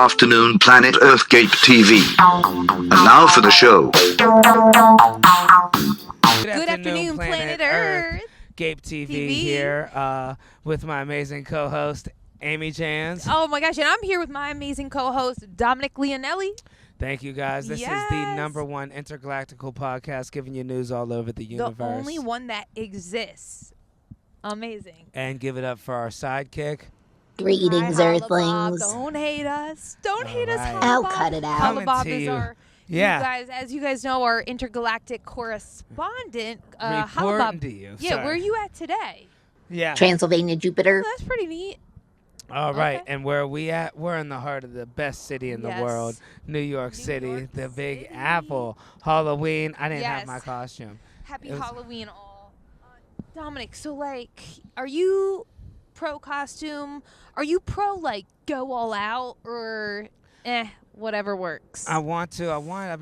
afternoon, Planet Earth Gape TV. And now for the show. Good afternoon, Planet Earth. Gape TV TV. here with my amazing co-host, Amy Jans. Oh my gosh, and I'm here with my amazing co-host, Dominic Leonelli. Thank you, guys. This is the #1 intergalactical podcast giving you news all over the universe. The only one that exists. Amazing. And give it up for our sidekick. Greetings, Hi, Earthlings. Bob. Don't hate us. Don't hate us, right. I'll Bob. cut it out. Coming Bob to is you. our, Yeah. you guys, as you guys know, our intergalactic correspondent. Reporting to you. Yeah, Sorry. where are you at today? Yeah. Transylvania, Jupiter. Oh, that's pretty neat. All right. Okay. And where are we at? We're in the heart of the best city in the Yes. world, New York New City, York the Big City. Apple. Halloween. I didn't have Yes. my costume. Happy It was- Halloween, all. Dominic, so, like, are you pro costume? Are you pro, like, go all out or whatever works? I want to.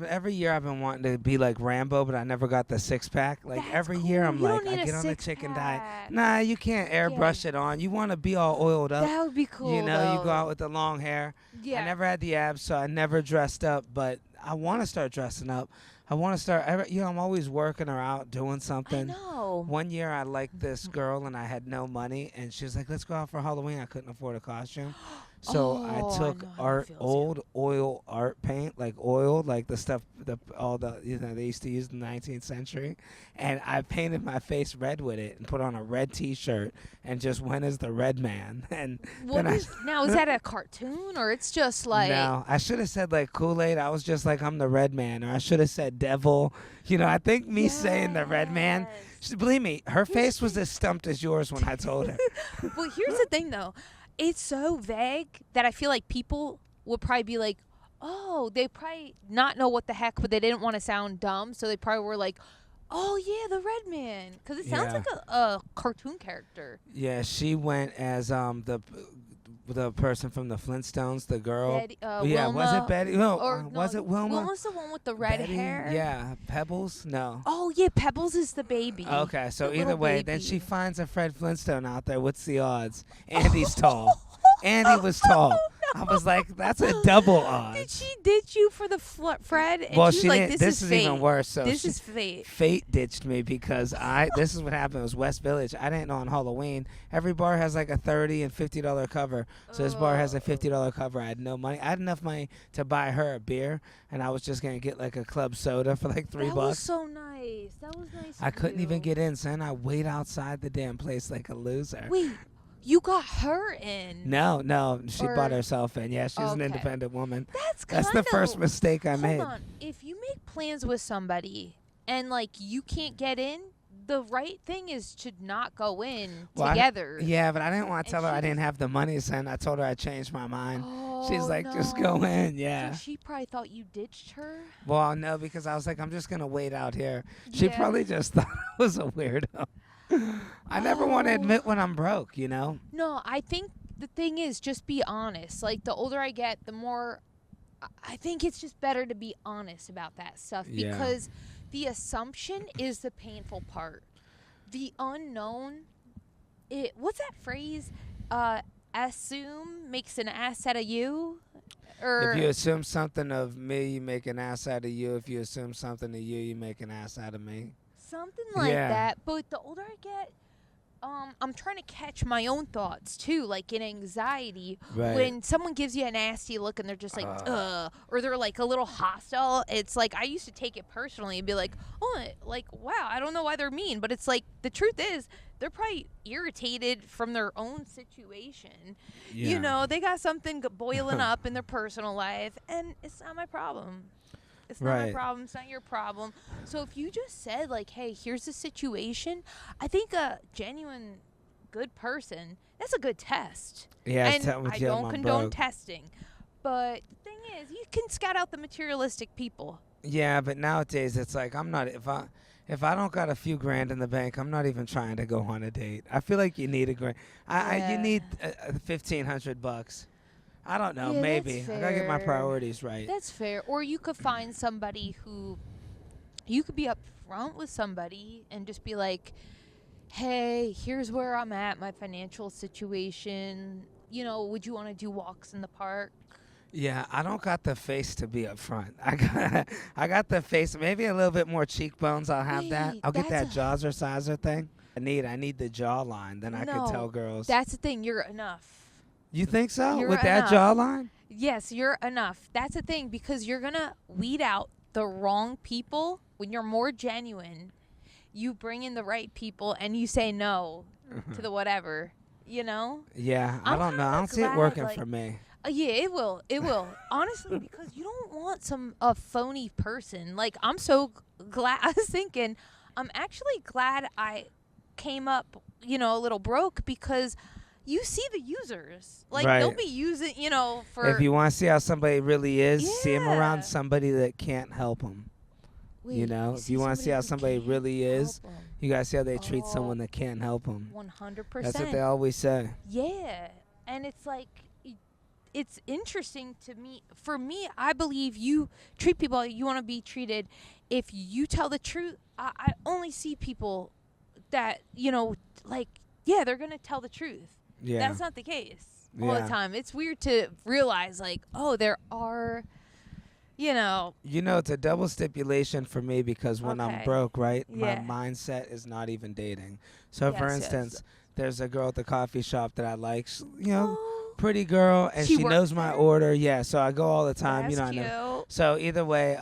Every year I've been wanting to be like Rambo, but I never got the six-pack. Like That's every year cool. I'm You like, don't need I a get on the chicken diet. six-pack. Nah, you can't airbrush it on. You want to be all oiled up. That would be cool, You know, you though. go out with the long hair. Yeah. I never had the abs, so I never dressed up, but I want to start dressing up. I want to start, I'm always working or out doing I something. know. One year I liked this girl and I had no money, and she was like, let's go out for Halloween. I couldn't afford a costume. So Oh, I I took know how it feels, yeah. old oil art paint, like oil, like the stuff, all the they used to use in the 19th century, and I painted my face red with it and put on a red T-shirt and just went as the Red Man. And What then is, now, is that a cartoon or it's just like. no, I should have said like Kool-Aid. I was just like, I'm the Red Man, or I should have said Devil. You know, I think me saying the Red Man. Believe me, her face was as stumped as yours when I told her. Well, here's the thing, though. It's so vague that I feel like people would probably be like, oh, they probably not know what the heck, but they didn't want to sound dumb, so they probably were like, oh, yeah, the Red Man. Because it sounds Yeah. like a cartoon character. Yeah, she went as the person from the Flintstones, the girl. Betty, Yeah, was Wilma, it Betty? No, or was no, it Wilma? Wilma's the one with the red Betty? hair. Yeah, Pebbles? No. Oh, yeah, Pebbles is the baby. Okay, so The either little way, then baby. she finds a Fred Flintstone out there. What's the odds? Andy's tall. Andy was tall. I was like, that's a double odds. Did she ditch you for the Fred? And Well, she was she like, didn't. This is fate. even worse. So This she- is fate. Fate ditched me because this is what happened. It was West Village. I didn't know on Halloween every bar has like a $30 and $50 cover. So this bar has a $50 cover. I had no money. I had enough money to buy her a beer, and I was just gonna get like a club soda for like $3. That was so nice. That was nice. I of couldn't even you. get in, son. I wait outside the damn place like a loser. Wait, you got her in? No, she Or- bought herself in. Yeah, she's an Okay. independent woman. That's That's kinda, the first mistake I hold made. on. If you make plans with somebody and like you can't get in, the right thing is to not go in Well, together. Yeah, but I didn't want to And tell her she I didn't just- have the money, son. I told her I changed my mind. Oh, She's like, just no. go in, yeah. So she probably thought you ditched her. Well, no, because I was like, I'm just going to wait out here. She Yeah. probably just thought I was a weirdo. I never want to Oh. admit when I'm broke, you know? No, I think the thing is just be honest. Like the older I get, the more I think it's just better to be honest about that stuff Yeah. because the assumption is the painful part. The unknown, what's that phrase? Assume makes an ass out of you? Or If you assume something of me, you make an ass out of you. If you assume something of you, you make an ass out of me. something like Yeah. that. But the older I get, I'm trying to catch my own thoughts too, like in anxiety. Right. When someone gives you a nasty look and they're just like, or they're like a little hostile, it's like I used to take it personally and be like, oh, like, wow, I don't know why they're mean. But it's like the truth is they're probably irritated from their own situation. Yeah. You know, they got something boiling up in their personal life, and it's not my problem. It's not my Right. problem. It's not your problem. So if you just said, like, hey, here's the situation, I think a genuine good person, that's a good test. Yeah, And tell me I tell don't I'm condone broke. testing. But the thing is, you can scout out the materialistic people. Yeah, but nowadays it's like I'm not if I don't got a few grand in the bank, I'm not even trying to go on a date. I feel like you need a grand. You Yeah. need $1,500. I don't know, Yeah, maybe that's I gotta get my fair. priorities right. That's fair. Or you could find somebody who you could be up front with somebody and just be like, hey, here's where I'm at, my financial situation. You know, would you want to do walks in the park? Yeah, I don't got the face to be up front. I got the face, maybe a little bit more cheekbones. I'll have that. Wait, I'll get that that's jawsizer thing. I need the jawline. Then I could tell girls. That's the thing. You're enough. You think so? You're With that enough. jawline? Yes, you're enough. That's the thing because you're gonna weed out the wrong people when you're more genuine. You bring in the right people and you say no to the whatever. You know? Yeah, I I'm don't know. I kinda don't see it glad, working like- for me. Yeah, it will. It will. Honestly, because you don't want a phony person. Like I'm so glad. I was thinking, I'm actually glad I came up, a little broke because you see the users. Like Right. they'll be using, for. If you want to see how somebody really is, see them Yeah. around somebody that can't help them. Wait, If you want to see how somebody who really can't is, help 'em. you got to see how they treat Oh. someone that can't help them. 100%. That's what they always say. Yeah, and it's like it's interesting to me. For me, I believe you treat people how you want to be treated. If you tell the truth, I only see people that they're gonna tell the truth. Yeah. That's not the case all Yeah. the time. It's weird to realize there are, It's a double stipulation for me because when I'm Okay. broke, right, Yeah. my mindset is not even dating. So, for Yes, instance, yes. there's a girl at the coffee shop that I like, Oh, pretty girl, and She she works knows my there? order. Yeah, so I go all the time. that's I cute. know. So either way,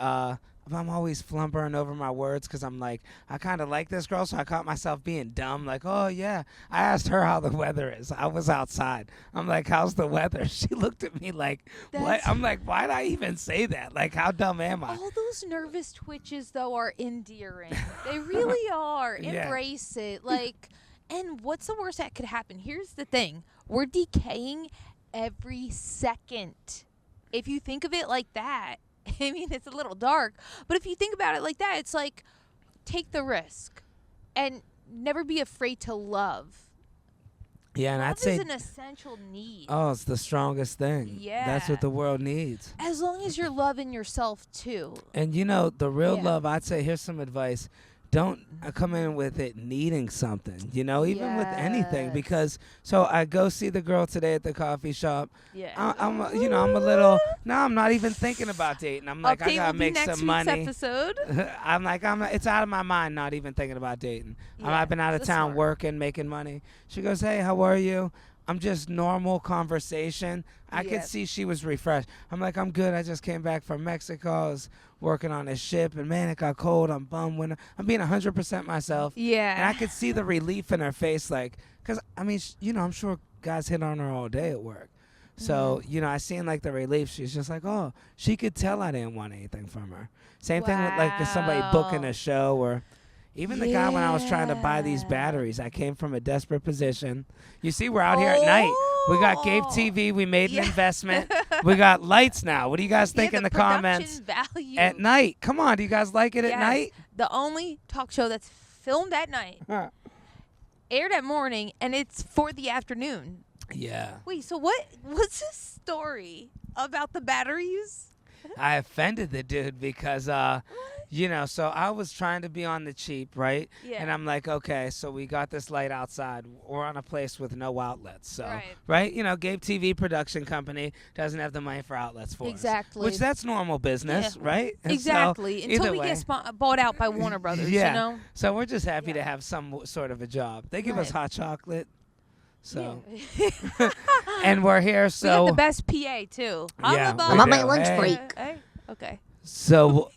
I'm always flumbering over my words because I'm like, I kind of like this girl, so I caught myself being dumb. Like, oh yeah, I asked her how the weather is. I was outside. I'm like, how's the weather? She looked at me like, what? That's- I'm like, why'd I even say that? Like, how dumb am I? All those nervous twitches, though, are endearing. They really are. Yeah. Embrace it. And what's the worst that could happen? Here's the thing. We're decaying every second. If you think of it like that, I mean, it's a little dark, but if you think about it like that, it's like, take the risk and never be afraid to love. Yeah, and Love I'd say, is an essential need. oh, it's the strongest thing. That's Yeah. what the world needs. As long as you're loving yourself, too. And the real Yeah. love, I'd say, here's some advice. Don't come in with it needing something, even with anything. Yes. Because, so I go see the girl today at the coffee shop. Yeah. I'm a little, no, I'm not even thinking about dating. I'm like, Update I gotta will be make next some week's money. episode. It's out of my mind, not even thinking about dating. Yeah, I've been out of that's town smart. working, making money. She goes, hey, how are you? I'm just normal conversation. I could Yeah. see she was refreshed. I'm like, I'm good. I just came back from Mexico. I was working on a ship, and man, it got cold. I'm bummed. I'm being 100% myself. Yeah. And I could see the relief in her face, because, I mean, I'm sure guys hit on her all day at work. So, Mm-hmm. I seen the relief. She's just like, oh, she could tell I didn't want anything from her. Same thing with if somebody booking Wow. a show, or even the guy when I was trying to buy these Yeah. batteries. I came from a desperate position. You see, we're out here at night. We got Gabe TV. We made an Yeah. investment. We got lights now. What do you guys think Yeah, in the production comments? value. At night. Come on. Do you guys like it at Yes. night? The only talk show that's filmed at night, aired at morning, and it's for the afternoon. Yeah. Wait, so what's this story about the batteries? I offended the dude because, so I was trying to be on the cheap, right? Yeah. And I'm like, okay, so we got this light outside. We're on a place with no outlets. So, Right. Gabe TV production company doesn't have the money for outlets for us. Exactly. Which that's normal business, right? And so, Exactly. Until either we way- get bought out by Warner Brothers, Yeah. So we're just happy to Yeah. have some sort of a job. They give us Right. hot chocolate. So, Yeah. and we're here, We got so. the best PA, too. Yeah, I'm on my do. lunch Hey. break. Hey. Okay. So,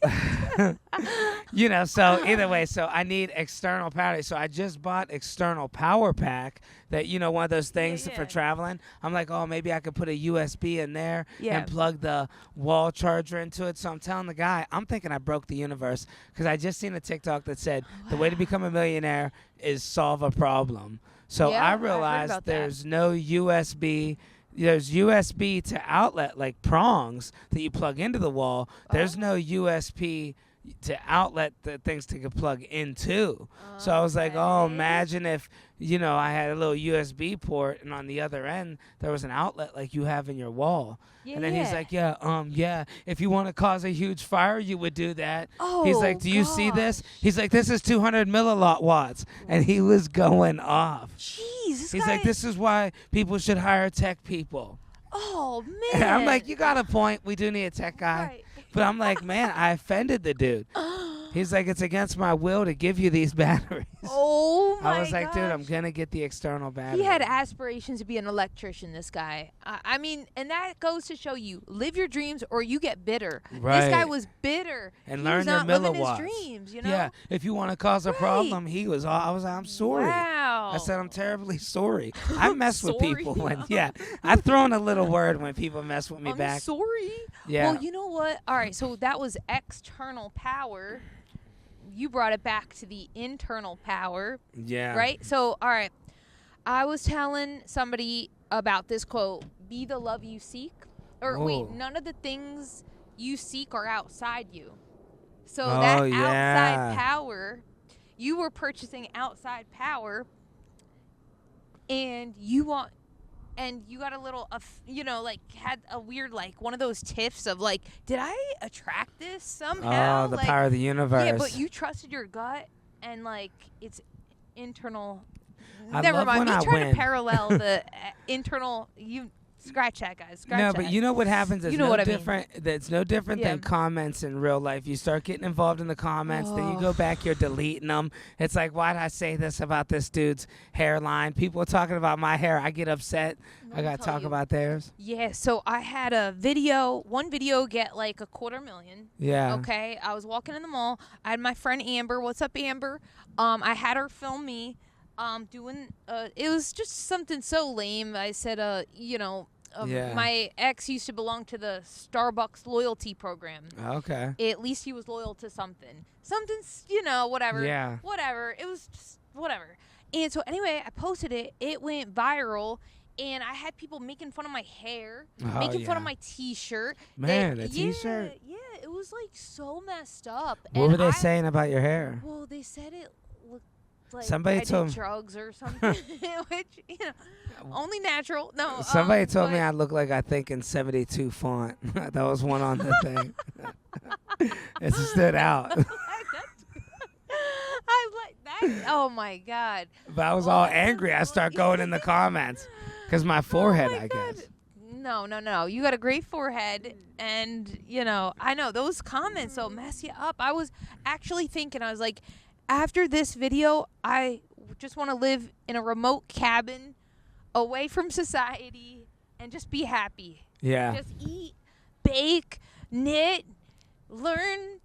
so either way, so I need external power. So I just bought external power pack that, one of those things Yeah. for traveling. I'm like, oh, maybe I could put a USB in there Yeah. and plug the wall charger into it. So I'm telling the guy, I'm thinking I broke the universe because I just seen a TikTok that said the way to become a millionaire is solve a problem. So Yeah, I I heard realized about that. there's no USB. There's USB to outlet, like prongs that you plug into the wall. There's no USB to outlet the things to plug into. So I was like, oh, Okay. imagine if, I had a little USB port and on the other end there was an outlet like you have in your wall. And then he's like, yeah, if you want to cause a huge fire, you would do that. He's like, do you see this? gosh. He's like, this is 200 milliwatts. And he was going off. Jeez. He's like, this is why people should hire tech people. Oh And man. I'm like, you got a point. We do need a tech guy. Right. But I'm like, man, I offended the dude. He's like, it's against my will to give you these batteries. Oh my I was like, dude, I'm gosh. going to get the external battery. He had aspirations to be an electrician, this guy. I mean, and that goes to show you, live your dreams or you get bitter. Right. This guy was bitter. And he learn was your not living milliwatts. his dreams, you know? Yeah, if you want to cause a problem, he was all, I was like, I'm sorry. Wow. I said, I'm terribly sorry. I mess with Sorry. people when, I throw in a little word when people mess with me I'm back. sorry. Yeah. Well, you know what? All right, so that was external power. You brought it back to the internal power, Yeah. right? So, all right, I was telling somebody about this quote, be the love you seek. Or wait, Ooh. none of the things you seek are outside you. So Oh, that yeah. outside power, you were purchasing outside power, and you got a little, like had a weird, like one of those tiffs of like, did I attract this somehow? Oh, the like, power of the universe. yeah, but you trusted your gut, and like it's internal. I Never love mind. when Me I trying win. to parallel the internal. You scratch that, guys. Scratch No, that. but you know what happens? It's You know no what I mean. different. That's no different Yeah. than comments in real life. You start getting involved in the comments, then you Oh. go back, you're deleting them. It's like, why did I say this about this dude's hairline? People are talking about my hair. I get upset. Let I me got to tell talk you. about theirs. Yeah, so I had one video get like 250,000. Yeah. Okay, I was walking in the mall. I had my friend Amber. What's up, Amber? I had her film me. Doing. It was just something so lame. I said, Yeah. my ex used to belong to the Starbucks loyalty program. Okay. At least he was loyal to something. Something's, whatever. Yeah. Whatever. It was just whatever. And so anyway, I posted it. It went viral. And I had people making fun of my hair, Oh, making fun yeah. of my T-shirt. Man, It- a T-shirt? Yeah, it was like so messed up. What And were they I- saying about your hair? Well, they said it looked like Somebody I told did me- drugs or something, which, only natural. No, Somebody told me but- I look like I think in 72 font. That was one on the thing. It stood out. I like that. Oh my God. But I was all angry. I start going in the comments because my forehead, Oh my I God. guess. No. You got a great forehead, and I know those comments will mess you up. I was actually thinking, I was like, after this video, I just want to live in a remote cabin, away from society, and just be happy. Yeah. Just eat, bake, knit, learn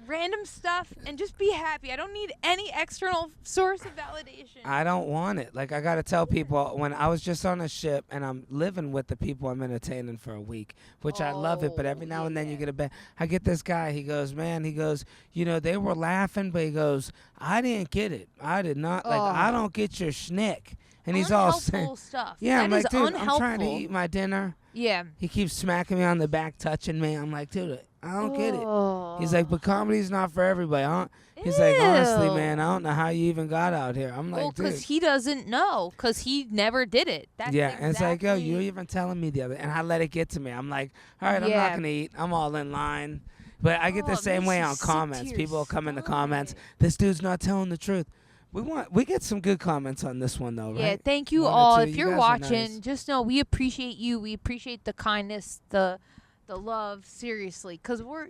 random stuff, and just be happy. I don't need any external source of validation. I don't want it. Like, I got to tell people, when I was just on a ship and I'm living with the people I'm entertaining for a week, which I love it, but every now and then you get I get this guy, he goes, they were laughing, but he goes, I didn't get it. I did not, I don't get your schnick. And he's all saying, unhelpful stuff. yeah, I'm That like, is dude, unhelpful. I'm trying to eat my dinner. Yeah. He keeps smacking me on the back, touching me. I'm like, dude, I don't get it. He's like, but comedy's not for everybody. He's like, honestly, Ew. man, I don't know how you even got out here. I'm like, Well, dude. because he doesn't know, because he never did it. That's Yeah, and it's like, yo, exactly- you were even telling me the other, and I let it get to me. I'm like, all right, I'm not Yeah. gonna eat. I'm all in line. But I get Oh, the same makes way you on sick to comments. your People will come in the comments. stomach. This dude's not telling the truth. We get some good comments on this one though, right? Yeah, thank you One or all. two. If You you're guys are watching, nice. just know we appreciate you. We appreciate the kindness, the love, seriously, because we're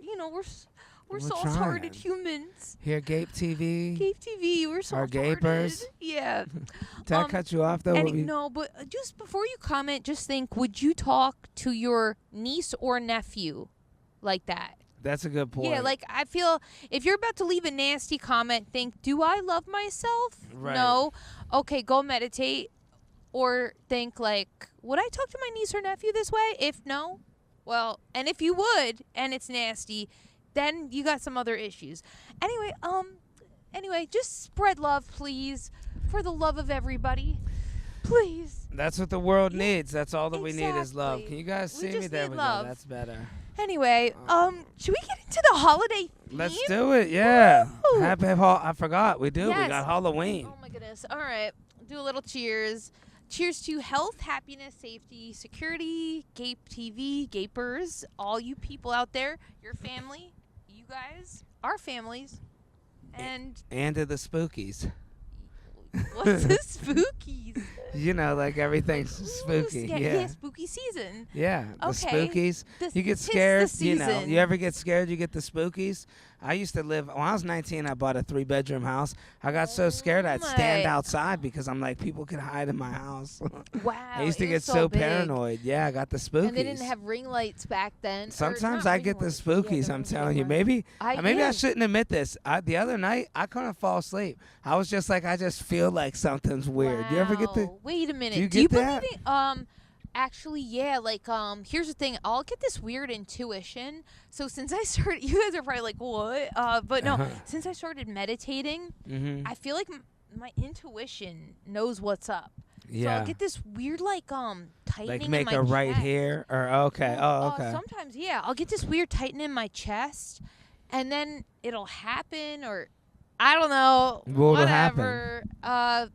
We're soft-hearted trying. humans. Here, Gape TV. Gape TV, we're Our soft-hearted. gapers. Yeah. Did I cut you off though? No, but just before you comment, just think: would you talk to your niece or nephew like that? That's a good point. Yeah, like I feel if you're about to leave a nasty comment, think, do I love myself? Right. No. Okay, go meditate. Or think like, would I talk to my niece or nephew this way? If no, well, and if you would, and it's nasty, then you got some other issues. Anyway, just spread love, please, for the love of everybody. Please. That's what the world needs. That's all that we need is love. Exactly. Can you guys We see me? just There need we love. go. That's better. Anyway, should we get into the holiday theme? Let's do it. Yeah. Woo! I forgot. We do. We Yes. got Halloween. Oh my goodness. All right. Do a little cheers. Cheers to health, happiness, safety, security, Gape TV, Gapers, all you people out there, your family, you guys, our families, and And to the spookies. What's the spookies? You know, like everything's Ooh, spooky. yeah, spooky season. Yeah, the Okay. spookies. This- You get tis scared, the you know. season. You ever get scared, you get the spookies. I used to live, when I was 19, I bought a 3-bedroom house. I got so scared I'd stand my- outside because I'm like, people could hide in my house. Wow. I used to it get was so big. paranoid. Yeah, I got the spookies. And they didn't have ring lights back then. or Sometimes not I ring get the lights. spookies, the I'm ring telling you. lights. Maybe yeah. I shouldn't admit this. The other night, I couldn't fall asleep. I was just like, I just feel like something's weird. You ever get the... Wow. Wait a minute. you Do you get that? believe it? Actually, yeah. Like, here's the thing. I'll get this weird intuition. So since I started, you guys are probably like, what? But no. Uh-huh. Since I started meditating, Mm-hmm. I feel like my intuition knows what's up. So Yeah. I'll get this weird, like, tightening Like in make my a right chest. here or okay. Oh, okay. Sometimes, yeah. I'll get this weird tightening in my chest, and then it'll happen, or I don't know. What'll happen? Whatever.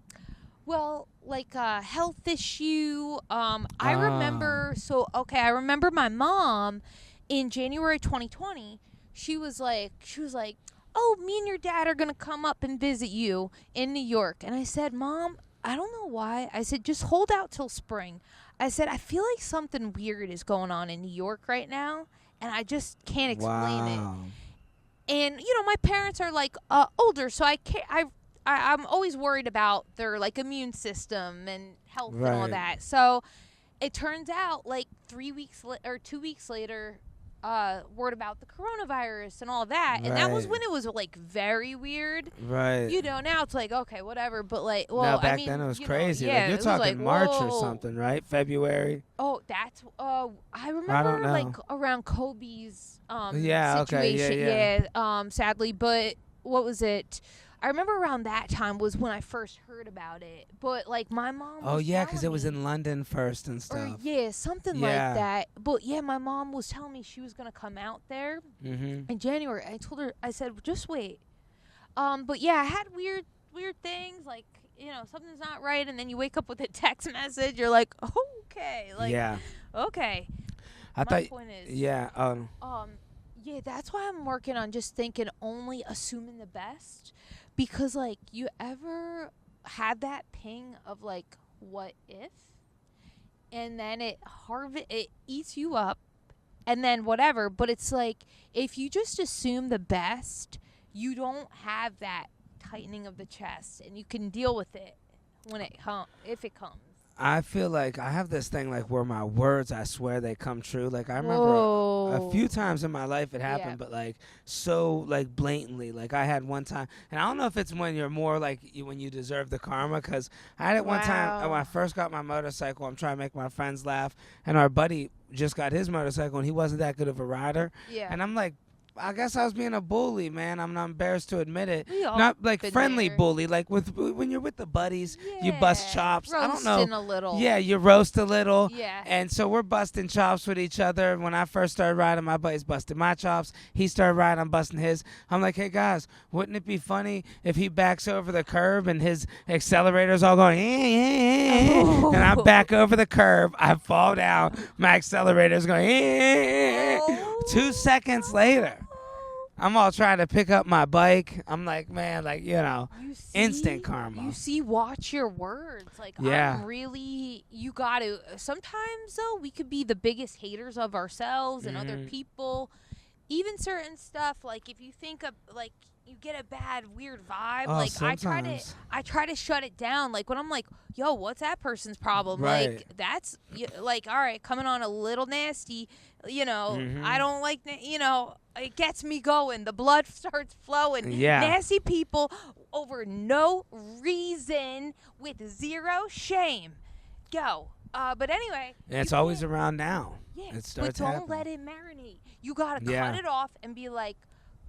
Well, like a health issue. I remember. So okay, I remember my mom in January 2020. She was like, "Oh, me and your dad are gonna come up and visit you in New York." And I said, "Mom, I don't know why." I said, "Just hold out till spring." I said, "I feel like something weird is going on in New York right now, and I just can't explain it." Wow. And you know, my parents are like older, so I can't. I'm always worried about their like immune system and health and all Right. that. So it turns out like 2 weeks later, word about the coronavirus and all that, and that was Right. when it was like very weird. Right. You know, now it's like okay, whatever. But like, well, no, I back mean, then it was you know, crazy. yeah, Like it you're was talking like, March or whoa. something, right? February. Oh, that's I remember know. like around Kobe's Yeah, okay, yeah, situation. yeah. Sadly, but what was it? I remember around that time was when I first heard about it. But like my mom Oh was yeah, because it telling was me- in London first and or stuff. yeah, something Yeah. like that. But yeah, my mom was telling me she was gonna come out there Mm-hmm. in January. I told her, I said, just wait. But yeah, I had weird things like, you know, something's not right, and then you wake up with a text message. You're like, okay, like, Yeah. okay. I My thought. point is, Yeah. yeah, that's why I'm working on just thinking, only assuming the best, because like, you ever had that ping of like, what if, and then it eats you up, and then whatever. But it's like, if you just assume the best, you don't have that tightening of the chest, and you can deal with it when if it comes. I feel like I have this thing like where my words, I swear they come true. Like I remember Whoa. a few times in my life it happened, Yeah. but like so like blatantly. Like I had one time, and I don't know if it's when you're more like when you deserve the karma, because I had it one time Wow. when I first got my motorcycle. I'm trying to make my friends laugh, and our buddy just got his motorcycle, and he wasn't that good of a rider. Yeah. And I'm like, I guess I was being a bully, man. I'm not embarrassed to admit it. We all Not like been friendly there. bully, like when you're with the buddies, you bust Yeah, chops. I don't know. roasting a little. Yeah, you roast a little. Yeah. And so we're busting chops with each other. When I first started riding, my buddy's busting my chops. He started riding, I'm busting his. I'm like, hey guys, wouldn't it be funny if he backs over the curb and his accelerator's all going, and I back over the curb, I fall down, my accelerator's going, 2 seconds later, I'm all trying to pick up my bike. I'm like, man, like, you know, You see, instant karma. You see, watch your words. Like, Yeah. I'm really, you got to. Sometimes, though, we could be the biggest haters of ourselves and other Mhm. people. Even certain stuff, like if you think of, like, you get a bad, weird vibe. Oh, like, sometimes. I try to shut it down. Like, when I'm like, yo, what's that person's problem? Right. Like, that's, like, all right, coming on a little nasty, you know, Mhm. I don't like, you know, it gets me going. The blood starts flowing. Yeah. Nasty people over no reason with zero shame. Go. But anyway. And it's you always can't- around now. Yeah, It starts but don't happening. let it marinate. You got to Yeah. cut it off and be like,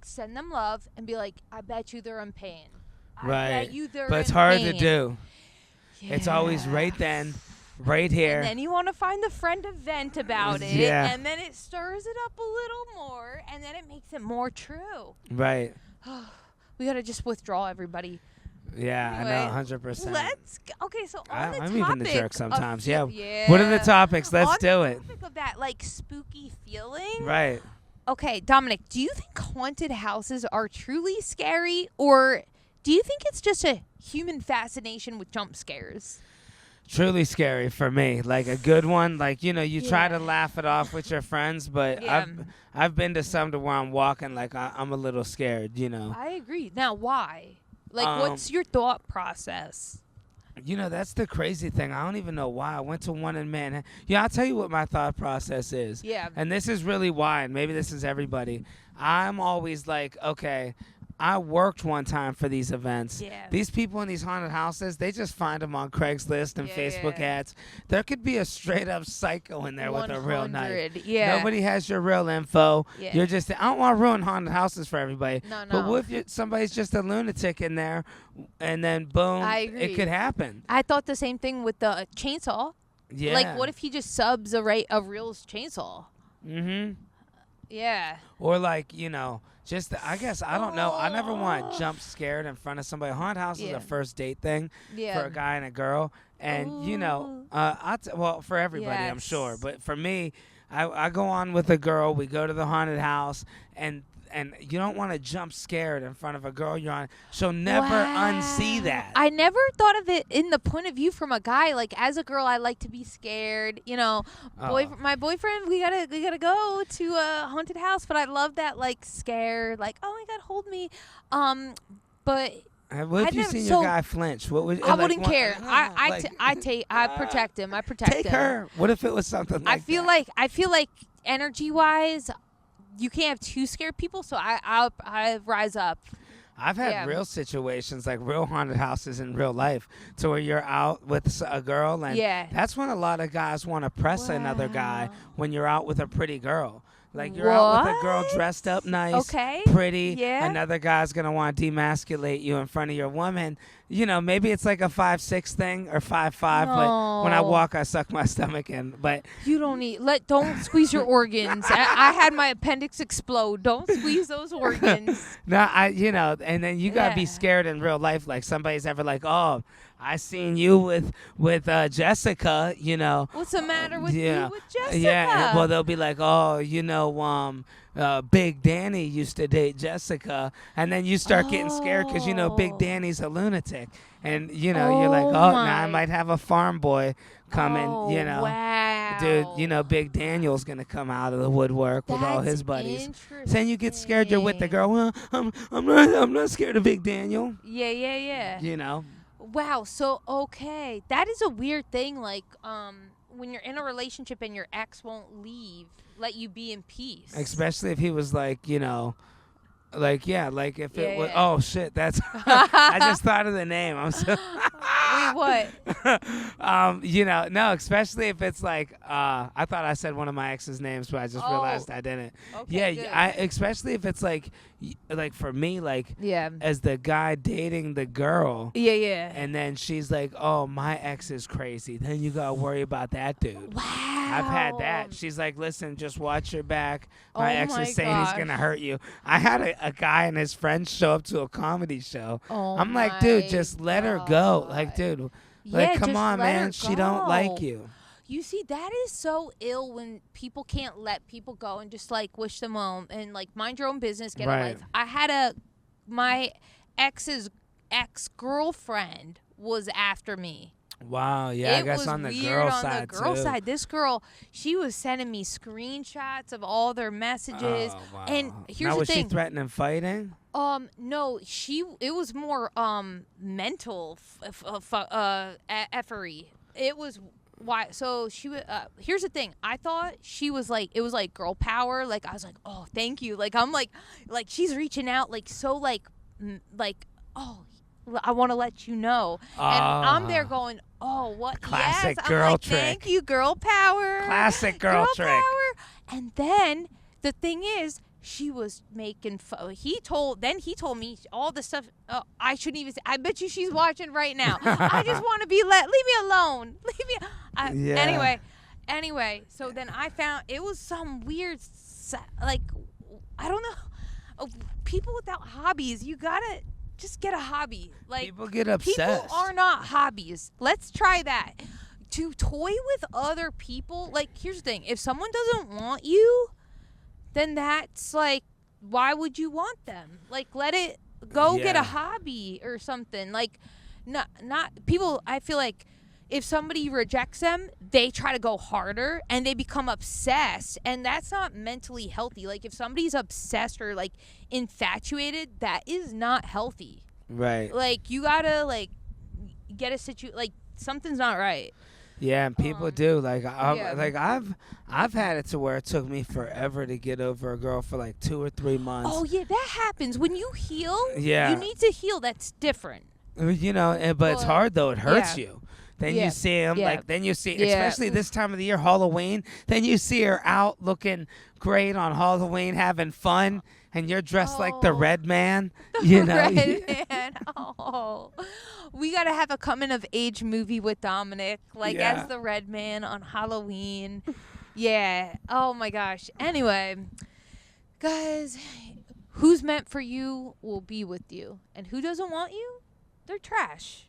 send them love and be like, I bet you they're in pain. I Right. bet you they're But it's in hard pain. to do. It's always right then, right here. And then you want to find the friend to vent about it. Yeah. And then it stirs it up a little more. And then it makes it more true. Right. We got to just withdraw everybody. Yeah, I know, Anyway, 100%. Let's okay. So on the I'm topic even the jerk of sometimes. fe- Yeah. What are the topics? Let's on do the it. topic of that like spooky feeling. Right. Okay, Dominic, do you think haunted houses are truly scary, or do you think it's just a human fascination with jump scares? Truly scary for me. Like a good one, like, you try to Yeah. laugh it off with your friends, but Yeah. I've been to some to where I'm walking like I'm a little scared, I agree. Now, why? Like, what's your thought process? That's the crazy thing. I don't even know why. I went to one in Manhattan. I'll tell you what my thought process is. Yeah. And this is really why, and maybe this is everybody. I'm always like, okay, I worked one time for these events. Yeah. These people in these haunted houses, they just find them on Craigslist and Yeah, Facebook yeah. ads. There could be a straight up psycho in there with a real knife. 100, yeah. Nobody has your real info. Yeah. You're just, I don't want to ruin haunted houses for everybody. No, But no. what if somebody's just a lunatic in there and then boom, I agree. it could happen. I thought the same thing with the chainsaw. Yeah. Like, what if he just subs a real chainsaw? Mm-hmm. Yeah. Or like, just I guess I don't know. I never want to jump scared in front of somebody. Haunted house is Yeah. a first date thing Yeah. for a guy and a girl, and Ooh. well, for everybody, I'm Yes. sure, but for me, I go on with a girl. We go to the haunted house, and you don't want to jump scared in front of a girl you're on. She'll never unsee that. I never thought of it in the point of view from a guy. Like, as a girl, I like to be scared. My boyfriend, we gotta go to a haunted house, but I love that, like, scared, like, oh my God, hold me. But What if I you never- seen so- your guy flinch? What would I wouldn't care. I like, protect him. I protect take him. her. What if it was something like I feel that? like energy wise, you can't have two scared people, so I rise up. I've had Yeah. real situations, like real haunted houses in real life, to where you're out with a girl, and Yeah. that's when a lot of guys want to press another guy Wow. when you're out with a pretty girl. Like, you're out with a girl What? dressed up nice, Okay. pretty. Yeah. Another guy's going to want to demasculate you in front of your woman. Maybe it's like a 5'6" thing or 5'5", but when I No. walk, I suck my stomach in. But You don't need don't squeeze your organs. I had my appendix explode. Don't squeeze those organs. no, and then you got to be Yeah. scared in real life. Like, somebody's ever like, oh, I seen you with Jessica, What's the matter with Yeah. you with Jessica? Yeah, well, they'll be like, oh, Big Danny used to date Jessica, and then you start getting scared because Big Oh. Danny's a lunatic, and you're like, oh, now I my. might have a farm boy coming, Wow. dude, Big Daniel's gonna come out of the woodwork with all his That's buddies. Then you get scared, you're with the girl. Well, I'm not scared of Big Daniel, Yeah. Wow. So, okay. That is a weird thing. Like, when you're in a relationship and your ex won't let you be in peace. especially if he was like, like if it was. Yeah. Oh shit, that's. I just thought of the name. I'm so. Wait, what? No, especially if it's like, I thought I said one of my ex's names, but I just realized I didn't. Okay, good. Especially if it's like for me, like, Yeah. as the guy dating the girl, Yeah. and then she's like, oh, my ex is crazy. Then you gotta worry about that dude. Wow. I've had that. She's like, listen, just watch your back. My Oh ex my is saying he's gosh. going to hurt you. I had a guy and his friends show up to a comedy show. Oh I'm like, dude, my just let her go. Like, God. dude, Yeah, come just on, let her man. She don't go. like you. You see, that is so ill when people can't let people go and just, like, wish them well and, like, mind your own business, get a Right. life. I had my ex's ex-girlfriend was after me. Wow, yeah, I It guess was on the weird girl on side, the girl too. side. This girl, she was sending me screenshots of all their messages. Oh, wow. And here's now, the was she thing. threatening fighting? No, it was more mental effery. It was why. So she was. Here's the thing. I thought she was like, it was like girl power. Like, I was like, oh, thank you. Like, I'm like she's reaching out, like, so like oh, I want to let you know. And I'm there going, oh, what? Classic yes. girl I'm like, trick. Thank you, girl power. Classic girl trick. Power. And then the thing is, she was making he told me all the stuff. I shouldn't even say. I bet you she's watching right now. I just want to be leave me alone. Leave me. Yeah. Anyway, so then I found it was some weird, like, I don't know. People without hobbies, you gotta just get a hobby. Like, People get obsessed. People are not hobbies. Let's try that. To toy with other people, like, here's the thing. If someone doesn't want you, then that's like, why would you want them? Like, let it go get Yeah. a hobby or something. Like, not people. I feel like if somebody rejects them, they try to go harder and they become obsessed, and that's not mentally healthy. Like, if somebody's obsessed or like infatuated, that is not healthy. Right. Like, you gotta like get like something's not right. Yeah, and people do. Like, yeah. like I've had it to where it took me forever to get over a girl for like 2 or 3 months. Oh yeah, that happens when you heal. Yeah. You need to heal. That's different. You know, but it's hard though. It hurts yeah. you. Then Yeah. you see him, Yeah. like, then you see, Yeah. especially this time of the year, Halloween, then you see her out looking great on Halloween, having fun, and you're dressed like the Oh. Red Man, you know. Red Man. Oh, we gotta have a coming of age movie with Dominic, like Yeah. as the Red Man on Halloween. Yeah. Oh my gosh. Anyway, guys, who's meant for you will be with you, and who doesn't want you, they're trash.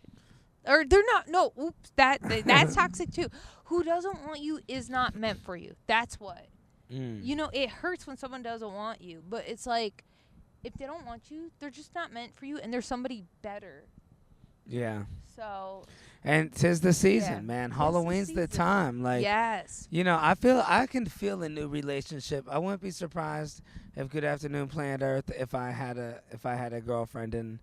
Or they're not. No, oops. That's toxic too. Who doesn't want you is not meant for you. That's what. You know, it hurts when someone doesn't want you, but it's like, if they don't want you, they're just not meant for you, and there's somebody better. Yeah. So. And 'tis the season, Yeah. man. Tis the Halloween's the season. time. Like, Yes. you know, I can feel a new relationship. I wouldn't be surprised if Good Afternoon Planet Earth if I had a girlfriend in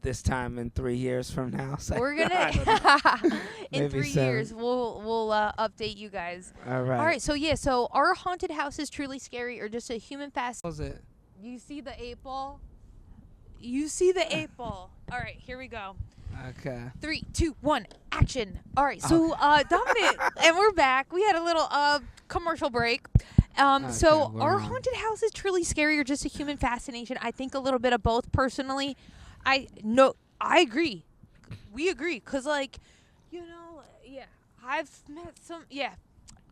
this time in 3 years from now. So We're I don't gonna know. in Maybe 3 7. years we'll update you guys. All right. All right. So yeah. So are haunted houses truly scary or just a human fast? What was it? You see the 8 ball. You see the 8 ball. All right. Here we go. Okay. 3, 2, 1, action. All right, so Dominic, and we're back. We had a little commercial break. So we're are on. haunted houses truly scary or just a human fascination? I think a little bit of both personally. I agree. We agree, because, like, you know, yeah, I've met some, yeah,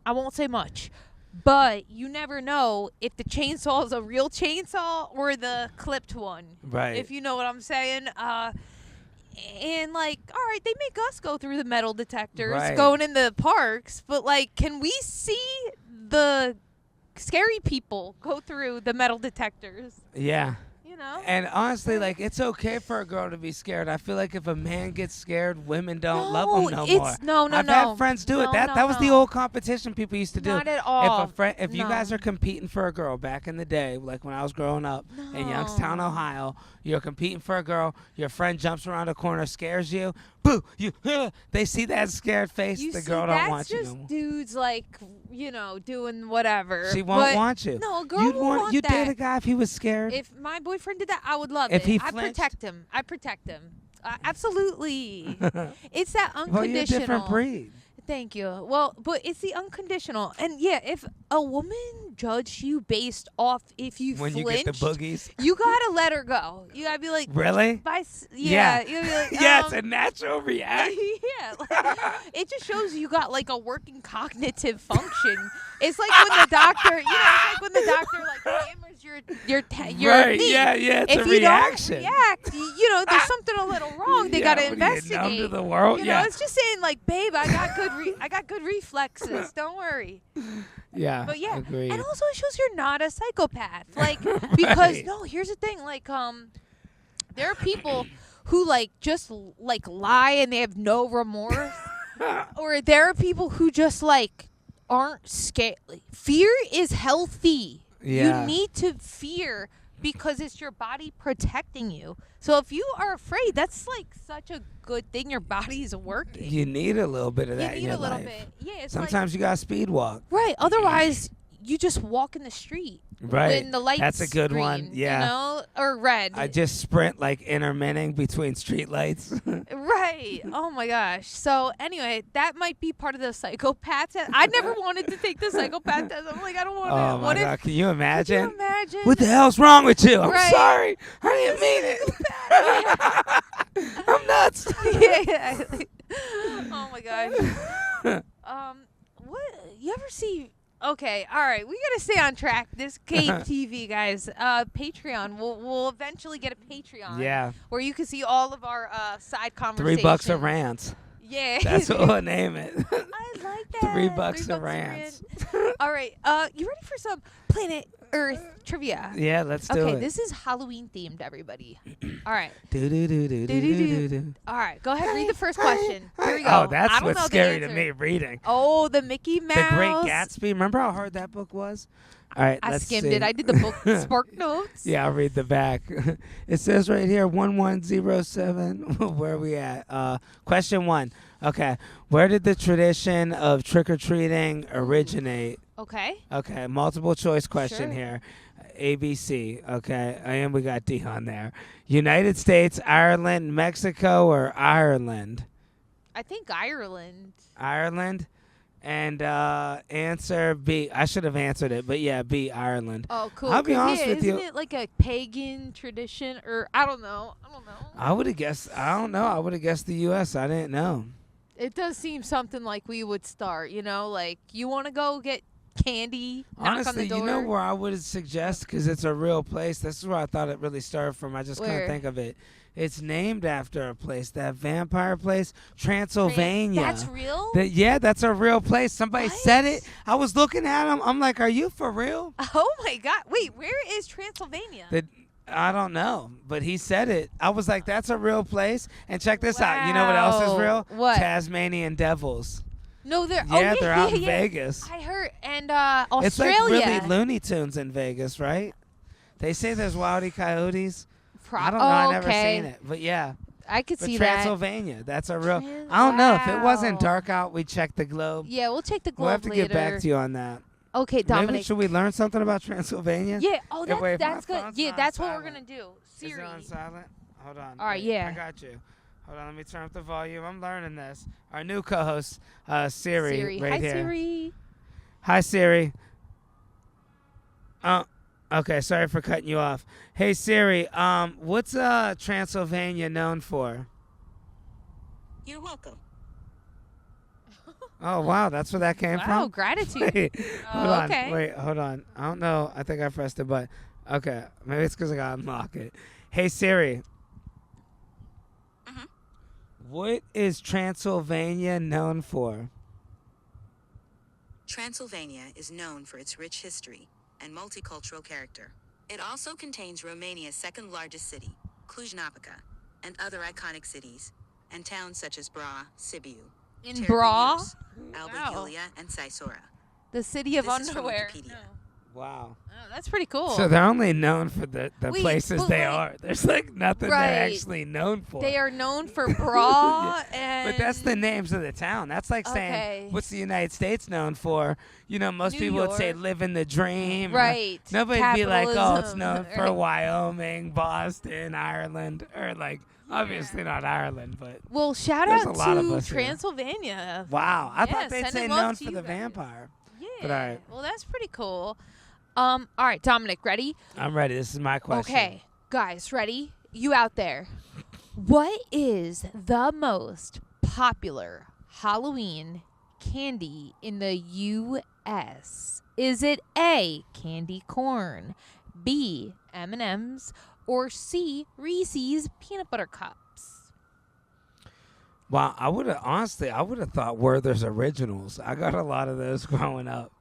I won't say much. But you never know if the chainsaw is a real chainsaw or the clipped one. Right. If you know what I'm saying. And, like, all right, they make us go through the metal detectors Right. going in the parks, but, like, can we see the scary people go through the metal detectors? Yeah. You know? And honestly, like, it's okay for a girl to be scared. I feel like if a man gets scared, women don't love him no more. No, I've had friends do it. No, That no, was the no. old competition people used to do. Not at all. If you No. guys are competing for a girl back in the day, like when I was growing up in Youngstown, No. Ohio, you're competing for a girl. Your friend jumps around the corner, scares you. Boo! They see that scared face. You the see, girl don't that's want you no just more. dudes, like, you know, doing whatever. She won't But want you. No, a girl will want you that. date a guy if he was scared. If my boyfriend did that, I would love If it. he I flinched? protect him. Absolutely. It's that unconditional. Well, you're a different breed. Thank you. Well, but it's the unconditional. And yeah, if a woman judged you based off if you When flinched, you get the boogies. you gotta let her go. You gotta be like, Really? yeah. You gotta be like, Yeah, it's a natural reaction. yeah, like, it just shows you got like a working cognitive function. It's like when the doctor, you know, it's like when the doctor like hammers your Right, knee. yeah, it's If a you reaction. don't react, you know, there's something a little wrong. They Yeah, gotta what are you, numb investigate. to the world? You Yeah. know, it's just saying like, babe, I got good reflexes. Don't worry. Yeah. But yeah, agreed. and also it shows you're not a psychopath. Like, because Right. no, here's the thing. Like, there are people who like just like lie and they have no remorse, or there are people who just like aren't scared. Like, fear is healthy. Yeah. You need to fear because it's your body protecting you. So if you are afraid, that's like such a good thing. Your body's working. You need a little bit of You that in need your a little life. bit. Yeah, it's Sometimes you got to speed walk. like right. Otherwise, you just walk in the street. Right. When the lights That's a good green, one. Yeah. You know, or red. I just sprint like intermitting between street lights. Right. Oh my gosh. So anyway, that might be part of the psychopath test. I never wanted to take the psychopath test. I'm like, I don't want to. Oh my What God. if? Can you imagine? Could you imagine? What the hell's wrong with you? I'm Right. sorry. I didn't mean it. I'm nuts. yeah. Oh my gosh. What? You ever see? Okay, all right. We gotta stay on track. This Cape TV, guys. Patreon. We'll eventually get a Patreon. Yeah. Where you can see all of our side conversations. $3 a rant. Yeah. That's what we'll name it. I like that. $3 a rant. All right. You ready for some planet Earth trivia? Yeah, let's do Okay, it. this is Halloween themed, everybody. All right. Do. All right, go ahead. Read the first question. Here we go. Oh, that's I don't what's know the scary to answer. me reading. Oh, the Mickey Mouse. The Great Gatsby. Remember how hard that book was? All right, I let's skimmed see. it. I did the book Spark Notes. Yeah, I'll read the back. It says right here, 1107. Where are we at? Question 1. Okay. Where did the tradition of trick-or-treating originate? Okay. Okay, multiple choice question Sure. here. ABC, okay, and we got D on there. United States, Ireland, Mexico, or Ireland? I think Ireland. Ireland? And answer B. I should have answered it, but yeah, B, Ireland. Oh, cool. I'll be 'Cause, honest yeah, with you. Isn't it like a pagan tradition? Or I don't know. I would have guessed, I don't know, I would have guessed the U.S. I didn't know. It does seem something like we would start, like you want to go get candy, knock on Honestly, the door. you know where I would suggest, because it's a real place. This is where I thought it really started from. I just Where? couldn't think of it. It's named after a place, that vampire place, Transylvania. That's real? Yeah, that's a real place. Somebody What? said it. I was looking at him. I'm like, are you for real? Oh my God. Wait, where is Transylvania? I don't know, but he said it. I was like, that's a real place. And check this out. You know what else is Wow. real? What? Tasmanian devils. No, they're Yeah, they're out in yeah. Vegas. I heard. And It's Australia. like really Looney Tunes in Vegas, right? They say there's Wildie Coyotes. I don't know. Oh, I never okay. seen it, but yeah. I could But see that. Transylvania, that's a real. I don't know if it wasn't Wow. dark out. We checked the globe. Yeah, we'll check the globe We'll have to later. get back to you on that. Okay, Dominic. Maybe should we learn something about Transylvania? Yeah. Oh, Yeah, wait, that's my good. phone's Yeah, not that's what we're silent. gonna do. Is Siri. it on silent? Hold on. All right, Wait, yeah. I got you. Hold on, let me turn up the volume. I'm learning this. Our new co-host, Siri, right Hi, here. Siri. Hi, Siri. Oh, okay. Sorry for cutting you off. Hey, Siri. What's Transylvania known for? You're welcome. Oh, wow. That's where that came Wow, from? gratitude. Wait, hold on. okay. Wait, hold on. I don't know. I think I pressed the button. Okay. Maybe it's because I got to unlock it. Hey, Siri. Mhm. What is Transylvania known for? Transylvania is known for its rich history and multicultural character. It also contains Romania's second largest city, Cluj-Napoca, and other iconic cities and towns such as Bra, Sibiu, In Bra? Alba Wow. Iulia, and Sisora. The city of This is from underwear. Wikipedia. Wow. Oh, that's pretty cool. So they're only known for the Wait, places but they like- are. There's like nothing they're Right. actually known for. They are known for bra and. But that's the names of the town. That's like saying, Okay. what's the United States known for? You know, most New people would say York. living the dream. Right. Nobody'd be like, oh, it's Capitalism. known for Right. Wyoming, Boston, Ireland, or like, obviously not Ireland, but Well, shout There's out a lot of to us here. Transylvania. wow. I Yeah, thought they'd say sending love known to for you the guys. vampire. Yeah. But all right. Well, that's pretty cool. All right, Dominic, ready? I'm ready. This is my question. Okay, guys, ready? You out there. What is the most popular Halloween candy in the U.S.? Is it A, candy corn, B, M&M's, or C, Reese's peanut butter cups? Wow, I would have thought Werther's Originals. I got a lot of those growing up.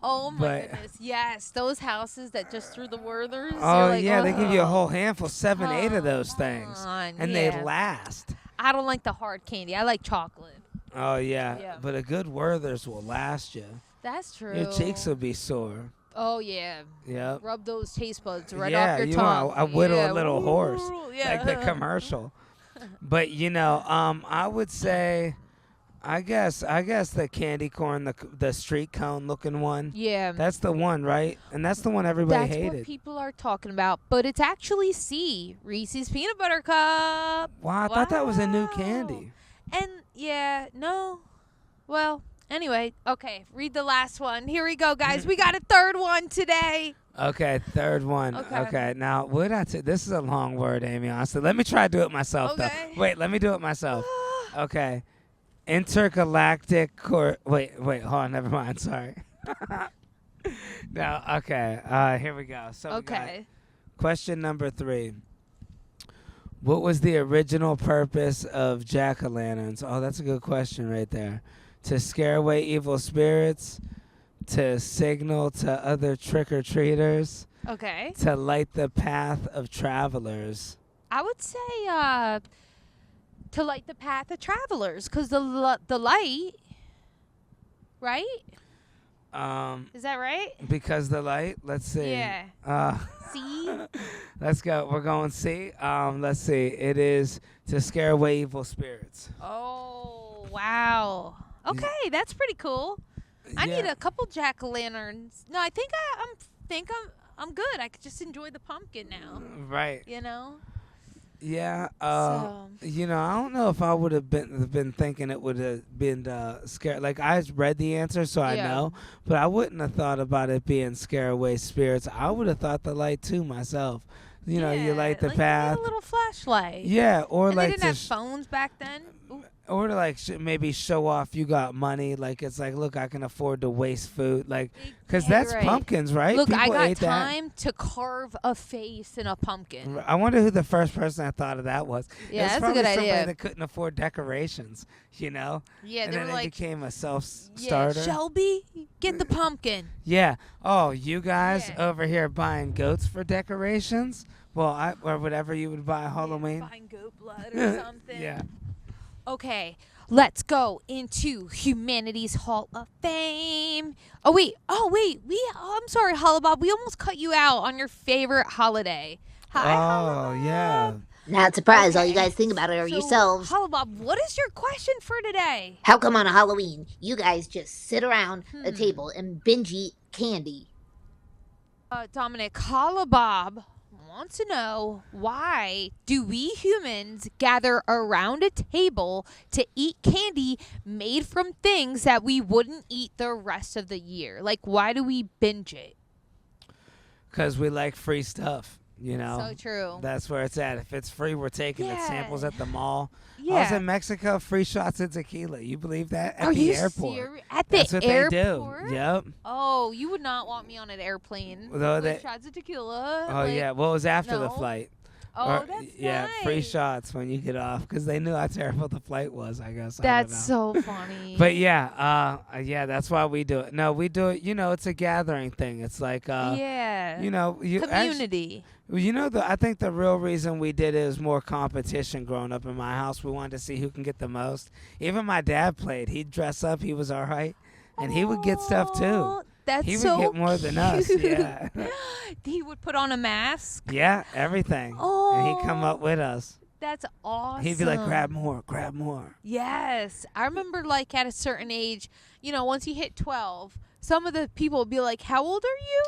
Oh my But- goodness! Yes, those houses that just threw the Werthers. Oh you're like, yeah, they give you a "Ugh, whole handful, 7, 8 of those come things, on, and yeah. they last. I don't like the hard candy. I like chocolate. Oh yeah. Yeah. But a good Werther's will last you. That's true. Your cheeks will be sore. Oh yeah. Yep. Rub those taste buds right yeah, off your you tongue. want a whittle yeah. a little horse, Ooh, yeah. like the commercial. But I would say, I guess the candy corn, the street cone looking one. Yeah. That's the one, right? And that's the one everybody That's hated. what people are talking about, but it's actually C, Reese's peanut butter cup. Wow, I thought that was a new Wow. candy. And yeah, no. Well, anyway, okay, read the last one. Here we go, guys. We got a third one today. Okay, third one. Okay. Okay, now what this is a long word, Amy. Honestly, let me try to do it myself Okay. though. Wait, let me do it myself. Okay, intergalactic Wait, hold on. Never mind. Sorry. No. Okay. Here we go. So we got Okay. question number 3. What was the original purpose of jack-o'-lanterns? Oh, that's a good question right there. To scare away evil spirits, to signal to other trick-or-treaters, Okay. to light the path of travelers. I would say to light the path of travelers, because the light, right? Is that right? Because the light. Let's see. Yeah. See? Let's go. We're going C. Let's see. It is to scare away evil spirits. Oh, wow. Okay, that's pretty cool. I need a couple jack-o'-lanterns. No, I think I'm good. I could just enjoy the pumpkin now. Right. You know? Yeah. So. You know, I don't know if I would have been thinking it would have been scare. Like, I read the answer, so I know, but I wouldn't have thought about it being scare away spirits. I would have thought the light too myself. You know, you light the path. A little flashlight. Yeah, or and like they didn't have phones back then. Ooh. Or to like maybe show off you got money. Like, it's like, look, I can afford to waste food. Like, because that's pumpkins, right? Look, People I got ate time to carve a face in a pumpkin. I wonder who the first person that thought of that was. Yeah, it was that's a probably good idea. somebody that couldn't afford decorations, you know? Yeah, and they then were it like, became a self-starter. Yeah, Shelby, get the pumpkin. Yeah. Oh, you guys over here buying goats for decorations? Well, or whatever you would buy Halloween. Buying goat blood or something. Yeah. Okay, let's go into Humanity's Hall of Fame. Oh wait. I'm sorry, Hollabob. We almost cut you out on your favorite holiday. Hi, Hollabob. Yeah. Not surprised. All you guys think about it are So, yourselves. Hollabob, what is your question for today? How come on a Halloween you guys just sit around a table and binge eat candy? Dominic, Hollabob wants to know, why do we humans gather around a table to eat candy made from things that we wouldn't eat the rest of the year? Like, why do we binge it? Because we like free stuff, you know? So true. That's where it's at. If it's free, we're taking it. Samples at the mall. Yeah. I was in Mexico, free shots of tequila. You believe that? At Are the you airport. serious? At the That's what airport? they do. Yep. Oh, you would not want me on an airplane with shots of tequila. Oh, yeah. Well, it was after the no. flight. Oh, that's yeah, free nice. shots when you get off because they knew how terrible the flight was, I guess. That's I don't know. so funny. But yeah, that's why we do it. No, we do it. You know, it's a gathering thing. It's like, you know, community. You know, I think the real reason we did it was more competition growing up in my house. We wanted to see who can get the most. Even my dad played. He'd dress up. He was all right. And he would get stuff, too. That's he so would get more than us. Yeah. He would put on a mask. Yeah, everything. Oh. And he'd come up with us. That's awesome. He'd be like, grab more, grab more. Yes. I remember, like, at a certain age, you know, once he hit 12, some of the people would be like, how old are you?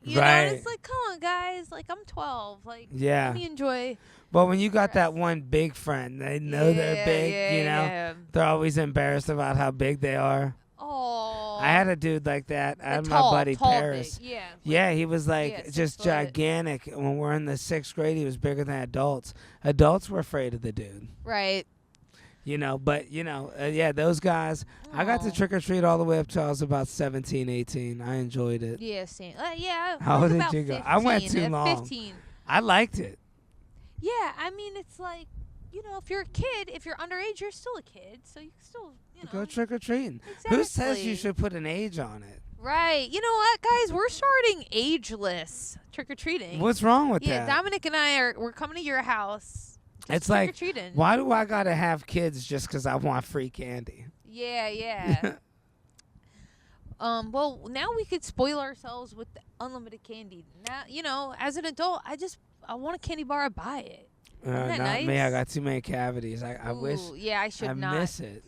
You know, and it's like, come on, guys. Like, I'm 12. Like, let me enjoy. But when you got that one big friend, they know they're big, you know. They're always embarrassed about how big they are. Oh. I had a dude like that. I had my buddy Paris. Big. Yeah. Yeah, he was like just gigantic. When we're in the 6th grade, he was bigger than adults. Adults were afraid of the dude. Right. You know, but, you know, those guys. I got to trick-or-treat all the way up till I was about 17, 18. I enjoyed it. Yeah, same. Yeah. How old did about you go? 15, I went too long. 15. I liked it. Yeah, I mean, it's like, you know, if you're a kid, if you're underage, you're still a kid. So you can still, you know. Go trick-or-treating. Exactly. Who says you should put an age on it? Right. You know what, guys? We're starting ageless trick-or-treating. What's wrong with that? Yeah, Dominic and we're coming to your house. It's like, why do I got to have kids just because I want free candy? Yeah. Well, now we could spoil ourselves with unlimited candy. Now, you know, as an adult, I want a candy bar, I buy it. Isn't that not nice? me. I got too many cavities. I wish. Yeah, I should not. I miss it.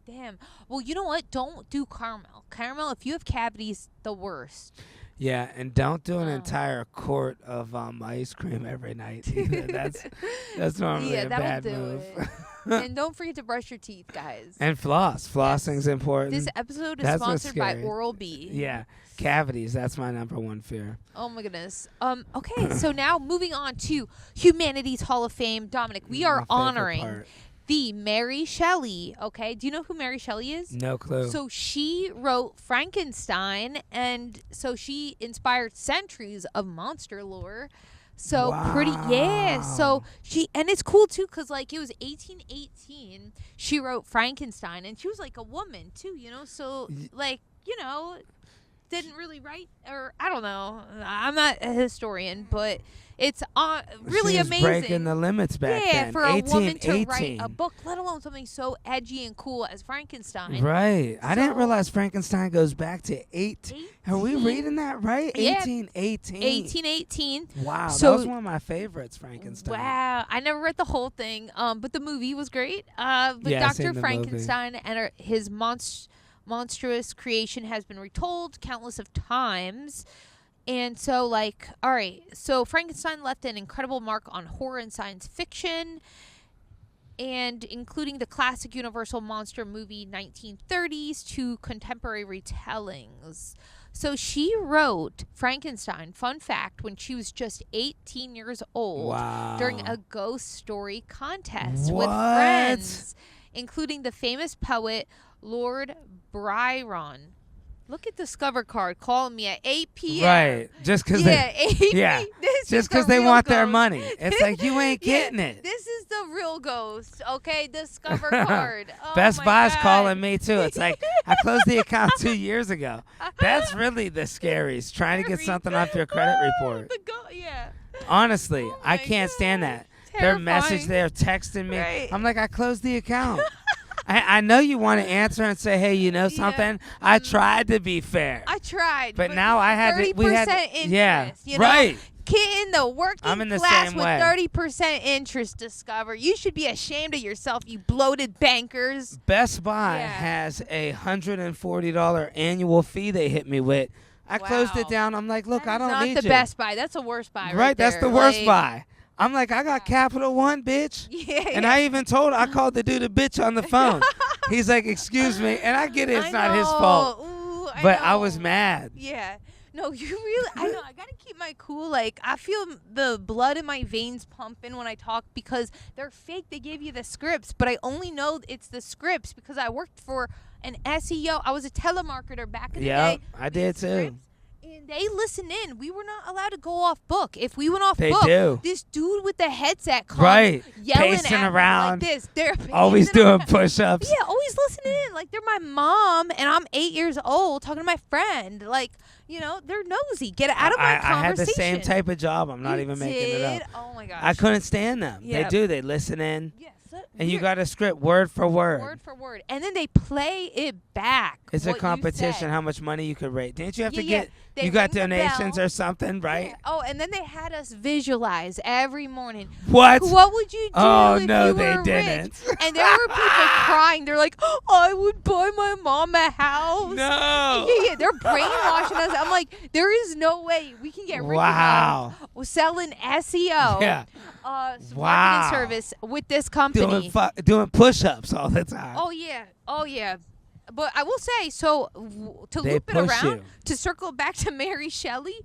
Damn. Well, you know what? Don't do caramel. Caramel, if you have cavities, the worst. Yeah, and don't do an entire quart of ice cream every night either. That's normally a bad move. And don't forget to brush your teeth, guys. And floss. Flossing's important. This episode is sponsored by Oral-B. Yeah, cavities. That's my number one fear. Oh my goodness. Okay, so now moving on to Humanity's Hall of Fame. Dominic, we are honoring the Mary Shelley. Okay, do you know who Mary Shelley is? No clue. So she wrote Frankenstein, and so she inspired centuries of monster lore. So pretty, yeah. So and it's cool too, cause like it was 1818. She wrote Frankenstein, and she was like a woman too, you know. So like, you know. didn't really write, or I don't know. I'm not a historian, but it's really she was amazing. breaking the limits back then. Yeah, for a woman to 1818. write a book, let alone something so edgy and cool as Frankenstein. Right. I didn't So- realize Frankenstein goes back to 8. Are we reading that right? Yeah. 1818. 1818. Wow, So- that was one of my favorites, Frankenstein. Wow, I never read the whole thing, but the movie was great. But Yeah, I Dr. seen the movie. Frankenstein and his monstrous creation has been retold countless of times. And so, like, all right, so Frankenstein left an incredible mark on horror and science fiction, and including the classic Universal monster movie 1930s to contemporary retellings. So she wrote Frankenstein, fun fact, when she was just 18 years old during a ghost story contest with What? friends, including the famous poet Lord Byron. Look at this cover card calling me at 8 p.m. Right. Just because Yeah, they 8 yeah. This just is the because they real want their ghost. money. It's like you ain't Yeah, getting it. This is the real ghost, okay? This cover card. Oh Best my Buy's God. calling me too. It's like I closed the account 2 years ago. That's really the scariest. Trying to get something off your credit report. Yeah. Honestly, Oh I my can't stand God. that. Their message, Terrifying. they're texting me. Right. I'm like, I closed the account. I know you want to answer and say, hey, you know something? I tried to be fair. I tried. But now I had to- 30% we had to- interest. yeah, You know? right. Kid in the working I'm in the class same with way. 30% interest, Discover. You should be ashamed of yourself, you bloated bankers. Best Buy Yeah. has a $140 annual fee they hit me with. I closed it Wow. down. I'm like, look, That I is don't not need the you. best buy. That's the worst buy. Right, that's there. the worst Like, buy. I'm like, I got Capital One, bitch. Yeah. And I even told I called the dude a bitch on the phone. He's like, excuse me. And I get it, it's not his fault. Ooh, But I know. was mad. Yeah. No, you really. I know. I gotta keep my cool. Like, I feel the blood in my veins pumping when I talk because they're fake. They give you the scripts, but I only know it's the scripts because I worked for an SEO. I was a telemarketer back in the Yep, day. I did These too. scripts, and they listen in. We were not allowed to go off book. If we went off They book, do. this dude with the headset comes Right. yelling Pacing at me around. like this. They're Always pacing doing around. push-ups. Yeah, always listening in. Like, they're my mom, and I'm 8 years old talking to my friend. Like, you know, they're nosy. Get out of my I had the conversation. same type of job. I'm not You even making it did? up. Oh, my gosh. I couldn't stand them. Yeah. They do. They listen in. Yes. And you got a script word for word. Word for word. And then they play it back. It's what a you competition said. how much money you could rate. Didn't you have to Yeah, get, they you got ring the donations bell. or something, right? Yeah. Oh, and then they had us visualize every morning. What? What would you do Oh, if no, you they were didn't. rich? And there were people crying. They're like, oh, I would buy my mom a house. No. Yeah, they're brainwashing us. I'm like, there is no way we can get rich Wow. enough selling SEO, Yeah. marketing Wow. service with this company. Doing push-ups all the time. Oh yeah. But I will say, so to They loop it push around, you. to circle back to Mary Shelley.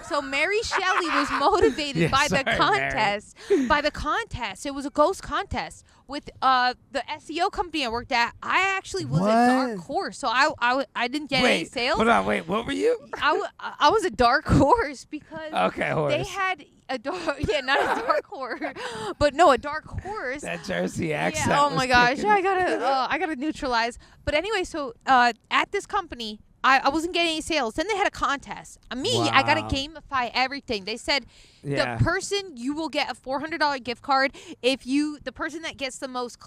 So Mary Shelley was motivated Yeah, by the sorry, contest. By the contest, it was a ghost contest with the SEO company I worked at. I actually was a dark What? horse, so I didn't get any Wait, sales. hold on. Wait, what were you? I was a dark horse because Okay, horse. they had a dark, yeah, not a dark horse, but no, a dark horse. That Jersey accent. Yeah, oh was my gosh, kicking I in. gotta neutralize. But anyway, so at this company, I wasn't getting any sales. Then they had a contest. I gotta Wow. gamify everything. They said Yeah. the person, you will get a $400 gift card if the person that gets the most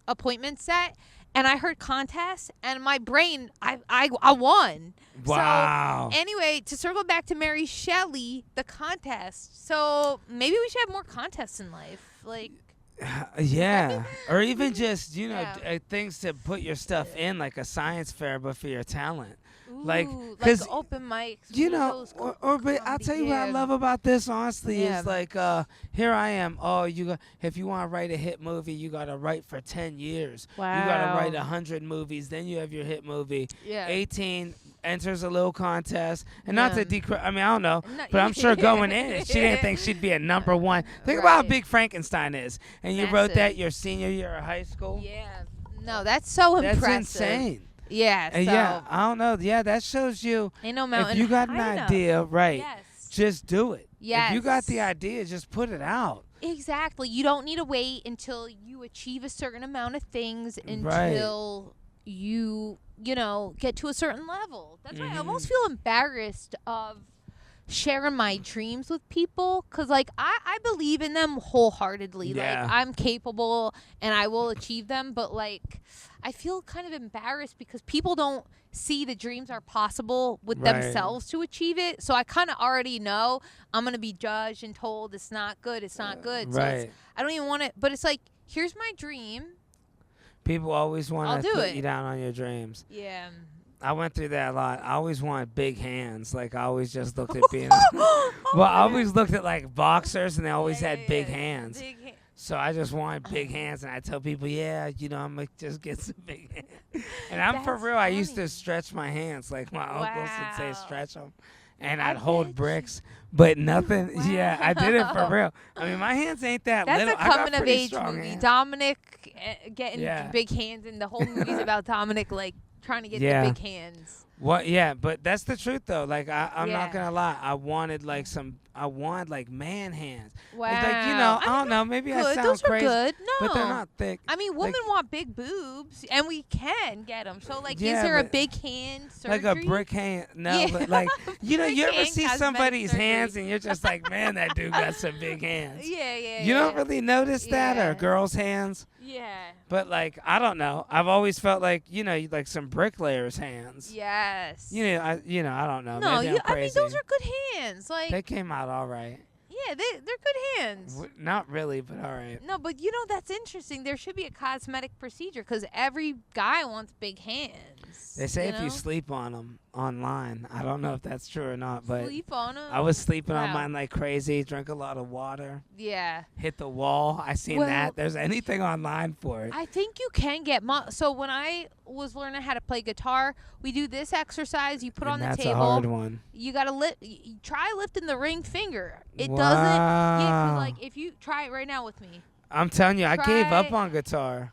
appointments set. And I heard contest, and my brain, I won. Wow. So anyway, to circle back to Mary Shelley, the contest. So maybe we should have more contests in life, like. Yeah. Or even just, Yeah. things to put your stuff in, like a science fair, but for your talent. Ooh, Like, like 'cause, open mics. You one of know, those but I'll tell you what I yeah. love about this, honestly, Yeah. is like, here I am. Oh, if you want to write a hit movie, you got to write for 10 years. You got to write Wow. 100 movies. Then you have your hit movie. Yeah. 18 enters a little contest. And not to Yeah. I mean, I don't know. No, But I'm sure going in, she didn't think she'd be a number one. Think about how Right. big Frankenstein is. And you wrote Massive. that your senior year of high school. Yeah. No, that's so That's impressive. insane. Yeah. And So yeah, I don't know. Yeah, that shows you ain't no mountain. if you got an high enough. idea, right, Yes. just do it. If you got the Yes. idea, just put it out. Exactly. You don't need to wait until you achieve a certain amount of things Right. until you know, get to a certain level. That's why I almost feel embarrassed of sharing my dreams with people, because like I believe in them wholeheartedly. Yeah. Like I'm capable and I will achieve them, but like I feel kind of embarrassed because people don't see the dreams are possible with Right. themselves to achieve it. So I kind of already know I'm gonna be judged and told it's not good, it's not good. So Right. I don't even want it, but it's like, here's my dream. People always want I'll to do put it. you down on your dreams. Yeah. I went through that a lot. I always wanted big hands. Like, I always just looked at being... well, I always looked at, like, boxers, and they always had big hands. So I just wanted big hands, and I tell people, yeah, you know, I'm going to just get some big hands. And I'm for That's real. I used funny. to stretch my hands. Like, my uncles would say Wow. stretch them. And I I'd hold bet bricks, but nothing. Yeah, I did it for Wow. real. I mean, my hands ain't that That's little. a I got coming of pretty age strong movie. hands. Dominic getting Yeah. big hands, and the whole movie's about Dominic like trying to get Yeah. the big hands. What? Yeah, but that's the truth though. Like I'm not Yeah. gonna lie. I wanted like man hands. Wow. Like you know, I don't know. Maybe I Good. sound Those crazy, are good. No. but they're not thick. I mean, women want big boobs, and we can get them. So, like, Yeah, is there a but big hand surgery? Like a brick hand. No, Yeah. but like you know, you Brick ever hand see cosmetic somebody's surgery. hands and you're just like, man, that dude got some big hands. Yeah, yeah. You yeah. don't really notice that, Yeah. or girls' hands. Yeah. But like, I don't know. I've always felt like like some bricklayers' hands. Yes. You know, I don't know. No, Maybe I'm I mean crazy. those are good hands. Like, They came out all right. yeah, they're good hands. Not really, but all right. No, but you know that's interesting. There should be a cosmetic procedure because every guy wants big hands. They say you if you know? sleep on them online, I don't know if that's true or not, but Sleep on them. I was sleeping on Wow. mine like crazy, drank a lot of water, Yeah. hit the wall. I seen Well, that. There's anything online for it. I think you can get so when I was learning how to play guitar, we do this exercise. You put And on the that's table. a hard one. You gotta try lifting the ringed finger. It doesn't. Yeah, 'cause, Wow. like if you try it right now with me. I'm telling you, I gave up Try- on guitar.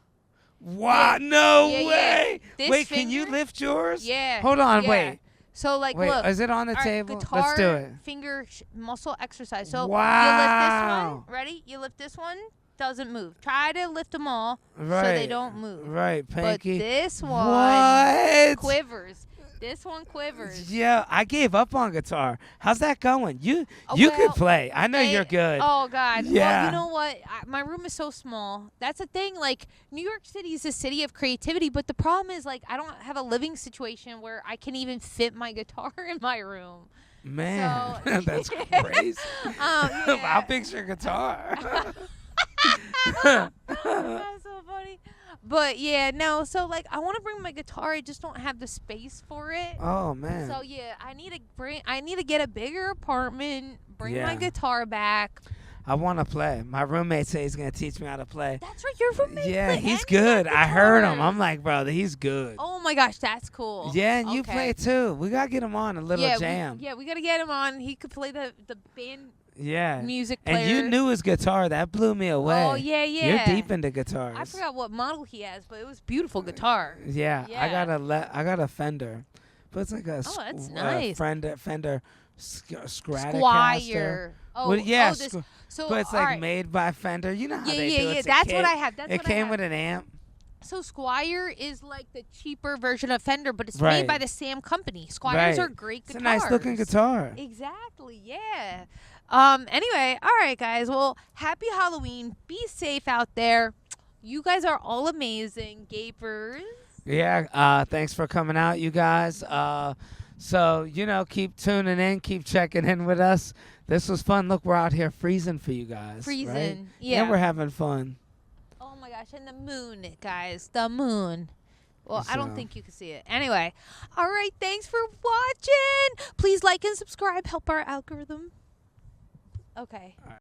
Wow, no yeah, yeah. way. This Wait, can you finger- lift yours? Yeah. Hold on, yeah. wait. So like, Wait, look. is it on the all right, table? guitar, Let's do it. Finger muscle exercise. So you lift this Wow. one. Ready? You lift this one. Doesn't move. Try to lift them all Right. so they don't move. Right, But pinky. this one What? quivers. This one quivers. Yeah, I gave up on guitar. How's that going? You Well, could play. I know Hey, you're good. Oh God! Yeah. Well, you know what? My room is so small. That's the thing. Like New York City is a city of creativity, but the problem is like I don't have a living situation where I can even fit my guitar in my room. Man, So- that's crazy. Yeah. How big's your guitar? That's so funny. But yeah, no. So like, I want to bring my guitar. I just don't have the space for it. Oh man. So yeah, I need to get a bigger apartment. Bring my Yeah. guitar back. I want to play. My roommate said he's gonna teach me how to play. That's right. Your roommate. Yeah, play- he's and he got good. I heard him. guitar. I'm like, bro, he's good. Oh my gosh, that's cool. Yeah, and you Okay. play too. We gotta get him on a little yeah, jam. we gotta get him on. He could play the band Yeah. music player. And you knew his guitar. That blew me away. Oh yeah, yeah. You're deep into guitars. I forgot what model he has, but it was beautiful guitar. Yeah, Yeah. I got a Fender, but it's like a Oh, that's nice. Fender Stratocaster. Squire. Oh, Well, yeah, oh, this, squ- so but it's all like right. made by Fender. You know how Yeah, they yeah, do yeah. it. It's a That's kit. what I have. That's it what I came have. with an amp. So Squire is like the cheaper version of Fender, but it's Right. made by the same company. Squires Right. are great It's a guitars. nice looking guitar. Exactly. Yeah. Anyway, all right, guys. Well, happy Halloween. Be safe out there. You guys are all amazing, gapers. Yeah. Thanks for coming out, you guys. So keep tuning in, keep checking in with us. This was fun. Look, we're out here freezing for you guys. Freezing. Right? Yeah. And we're having fun. Oh my gosh, and the moon, guys. The moon. Well, I don't So- think you can see it. Anyway, all right, thanks for watching. Please like and subscribe. Help our algorithm. Okay.